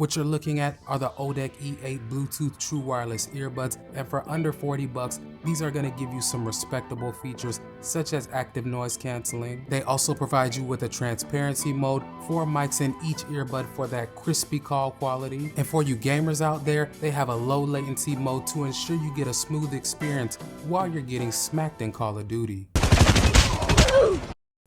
What you're looking at are the Odec E8 Bluetooth True Wireless earbuds, and for under 40 bucks, these are going to give you some respectable features such as active noise canceling. They also provide you with a transparency mode, 4 mics in each earbud for that crispy call quality. And for you gamers out there, they have a low latency mode to ensure you get a smooth experience while you're getting smacked in Call of Duty.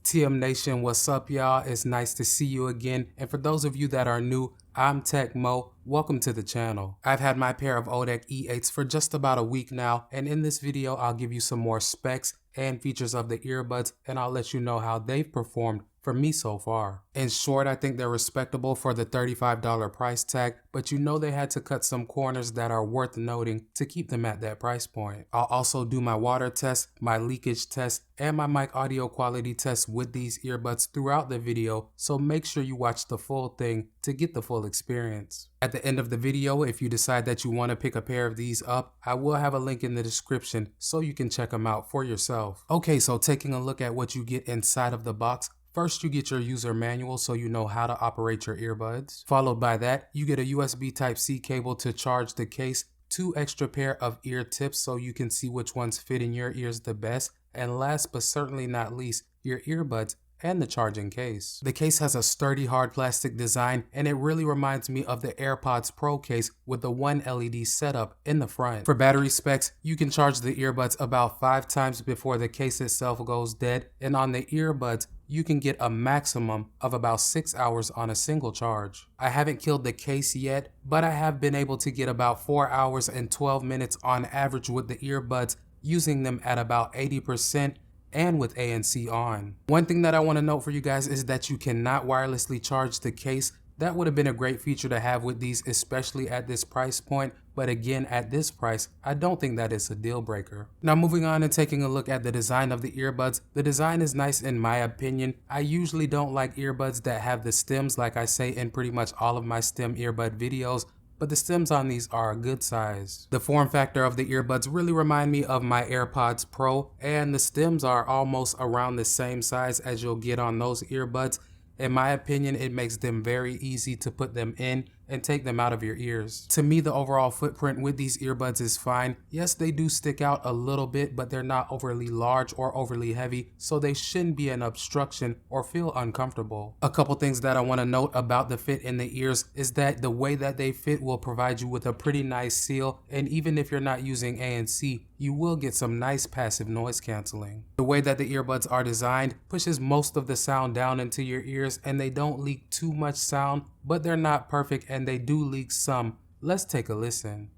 TM Nation, what's up y'all? It's nice to see you again, and for those of you that are new, I'm Tech Mo. Welcome to the channel. I've had my pair of Odec E8s for just about a week now, and in this video I'll give you some more specs and features of the earbuds, and I'll let you know how they've performed for me so far. In short, I think they're respectable for the $35 price tag, but you know they had to cut some corners that are worth noting to keep them at that price point. I'll also do my water test, my leakage test, and my mic audio quality test with these earbuds throughout the video, so make sure you watch the full thing to get the full experience. At the end of the video, if you decide that you want to pick a pair of these up, I will have a link in the description so you can check them out for yourself. Okay, so taking a look at what you get inside of the box. First, you get your user manual so you know how to operate your earbuds. Followed by that, you get a USB Type-C cable to charge the case, 2 extra pair of ear tips so you can see which ones fit in your ears the best, and last but certainly not least, your earbuds and the charging case. The case has a sturdy hard plastic design, and it really reminds me of the AirPods Pro case with the 1 LED setup in the front. For battery specs, you can charge the earbuds about 5 times before the case itself goes dead, and on the earbuds, you can get a maximum of about 6 hours on a single charge. I haven't killed the case yet, but I have been able to get about 4 hours and 12 minutes on average with the earbuds, using them at about 80% and with ANC on. One thing that I want to note for you guys is that you cannot wirelessly charge the case. That would have been a great feature to have with these, especially at this price point, but again, at this price, I don't think that is a deal breaker. Now moving on and taking a look at the design of the earbuds. The design is nice in my opinion. I usually don't like earbuds that have the stems like I say in pretty much all of my stem earbud videos, but the stems on these are a good size. The form factor of the earbuds really remind me of my AirPods Pro, and the stems are almost around the same size as you'll get on those earbuds. In my opinion, it makes them very easy to put them in and take them out of your ears. To me, the overall footprint with these earbuds is fine. Yes, they do stick out a little bit, but they're not overly large or overly heavy, so they shouldn't be an obstruction or feel uncomfortable. A couple things that I want to note about the fit in the ears is that the way that they fit will provide you with a pretty nice seal, and even if you're not using ANC, you will get some nice passive noise canceling. The way that the earbuds are designed pushes most of the sound down into your ears, and they don't leak too much sound, but they're not perfect and they do leak some. Let's take a listen.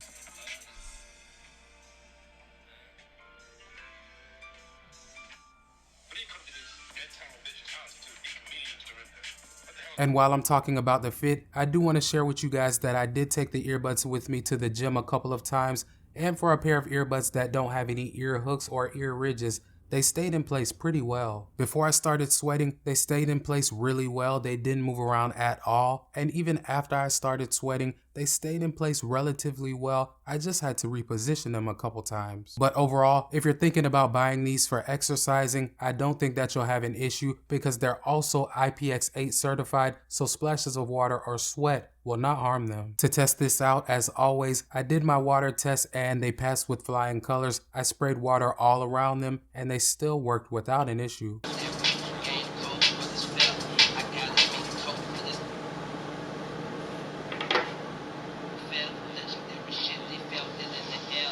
And while I'm talking about the fit, I do want to share with you guys that I did take the earbuds with me to the gym a couple of times, and for a pair of earbuds that don't have any ear hooks or ear ridges, they stayed in place pretty well. Before I started sweating, they stayed in place really well. They didn't move around at all. And even after I started sweating, they stayed in place relatively well. I just had to reposition them a couple times. But overall, if you're thinking about buying these for exercising, I don't think that you'll have an issue because they're also IPX8 certified, so splashes of water or sweat will not harm them. To test this out, as always, I did my water test and they passed with flying colors. I sprayed water all around them and they still worked without an issue.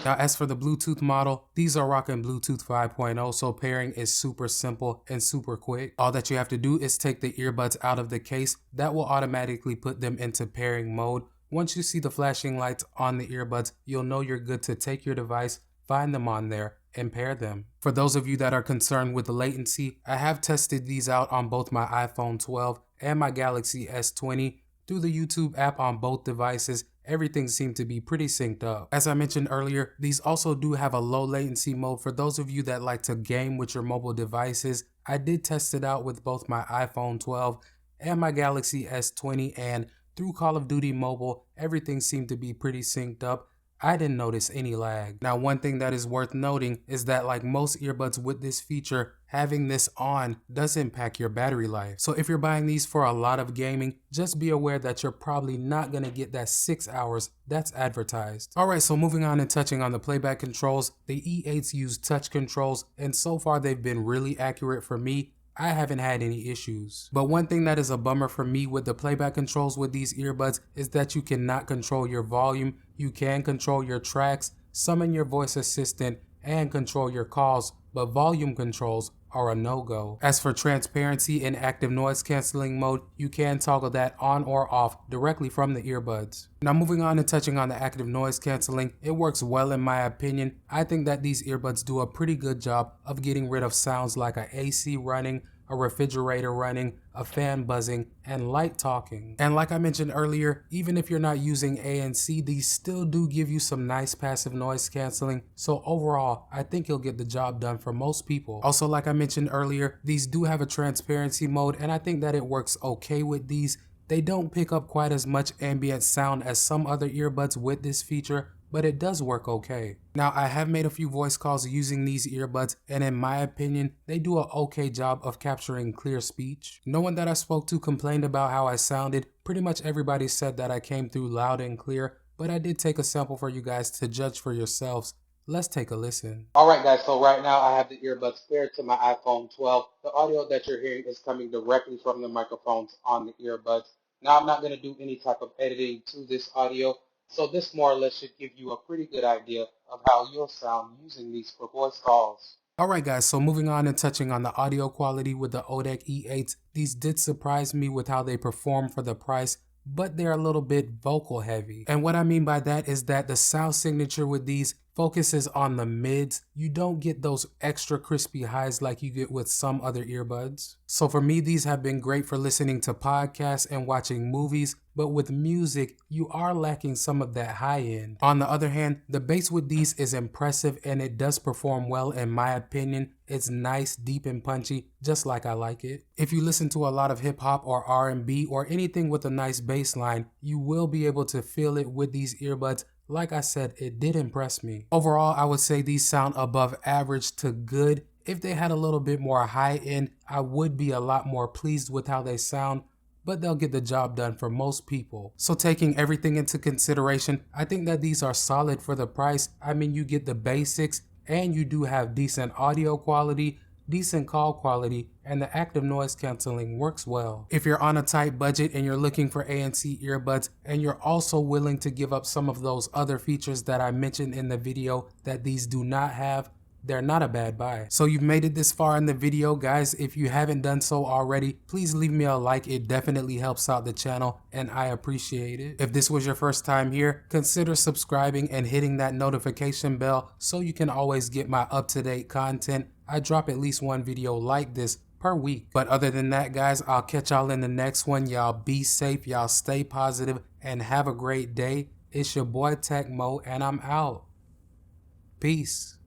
Now as for the Bluetooth model, these are rocking Bluetooth 5.0, so pairing is super simple and super quick. All that you have to do is take the earbuds out of the case. That will automatically put them into pairing mode. Once you see the flashing lights on the earbuds, you'll know you're good to take your device, find them on there, and pair them. For those of you that are concerned with the latency, I have tested these out on both my iPhone 12 and my Galaxy S20 through the YouTube app on both devices. Everything seemed to be pretty synced up. As I mentioned earlier, these also do have a low latency mode for those of you that like to game with your mobile devices. I did test it out with both my iPhone 12 and my Galaxy S20, and through Call of Duty Mobile, everything seemed to be pretty synced up. I didn't notice any lag. Now, one thing that is worth noting is that like most earbuds with this feature, having this on does impact your battery life. So if you're buying these for a lot of gaming, just be aware that you're probably not gonna get that 6 hours that's advertised. Alright, so moving on and touching on the playback controls, the E8s use touch controls, and so far they've been really accurate for me. I haven't had any issues. But one thing that is a bummer for me with the playback controls with these earbuds is that you cannot control your volume. You can control your tracks, summon your voice assistant, and control your calls, but volume controls are a no-go. As for transparency and active noise canceling mode, you can toggle that on or off directly from the earbuds. Now moving on and touching on the active noise canceling, it works well in my opinion. I think that these earbuds do a pretty good job of getting rid of sounds like a AC running, a refrigerator running, a fan buzzing, and light talking. And like I mentioned earlier, even if you're not using ANC, these still do give you some nice passive noise canceling. So overall, I think you'll get the job done for most people. Also, like I mentioned earlier, these do have a transparency mode, and I think that it works okay with these. They don't pick up quite as much ambient sound as some other earbuds with this feature, but it does work okay. Now, I have made a few voice calls using these earbuds, and in my opinion, they do an okay job of capturing clear speech. No one that I spoke to complained about how I sounded. Pretty much everybody said that I came through loud and clear, but I did take a sample for you guys to judge for yourselves. Let's take a listen. Alright guys, so right now I have the earbuds paired to my iPhone 12. The audio that you're hearing is coming directly from the microphones on the earbuds. Now I'm not going to do any type of editing to this audio. So this more or less should give you a pretty good idea of how you'll sound using these for voice calls. Alright guys, so moving on and touching on the audio quality with the Odec E8s, these did surprise me with how they perform for the price, but they're a little bit vocal heavy. And what I mean by that is that the sound signature with these focuses on the mids. You don't get those extra crispy highs like you get with some other earbuds. So for me, these have been great for listening to podcasts and watching movies, but with music, you are lacking some of that high end. On the other hand, the bass with these is impressive and it does perform well in my opinion. It's nice, deep and punchy, just like I like it. If you listen to a lot of hip hop or R&B or anything with a nice bass line, you will be able to feel it with these earbuds. Like I said, it did impress me. Overall, I would say these sound above average to good. If they had a little bit more high end, I would be a lot more pleased with how they sound, but they'll get the job done for most people. So taking everything into consideration, I think that these are solid for the price. I mean, you get the basics and you do have decent audio quality, decent call quality, and the active noise canceling works well. If you're on a tight budget and you're looking for ANC earbuds and you're also willing to give up some of those other features that I mentioned in the video that these do not have, they're not a bad buy. So you've made it this far in the video, guys. If you haven't done so already, please leave me a like. It definitely helps out the channel and I appreciate it. If this was your first time here, consider subscribing and hitting that notification bell so you can always get my up-to-date content. I drop at least one video like this per week. But other than that, guys, I'll catch y'all in the next one. Y'all be safe, y'all stay positive, and have a great day. It's your boy Tech Mo, and I'm out. Peace.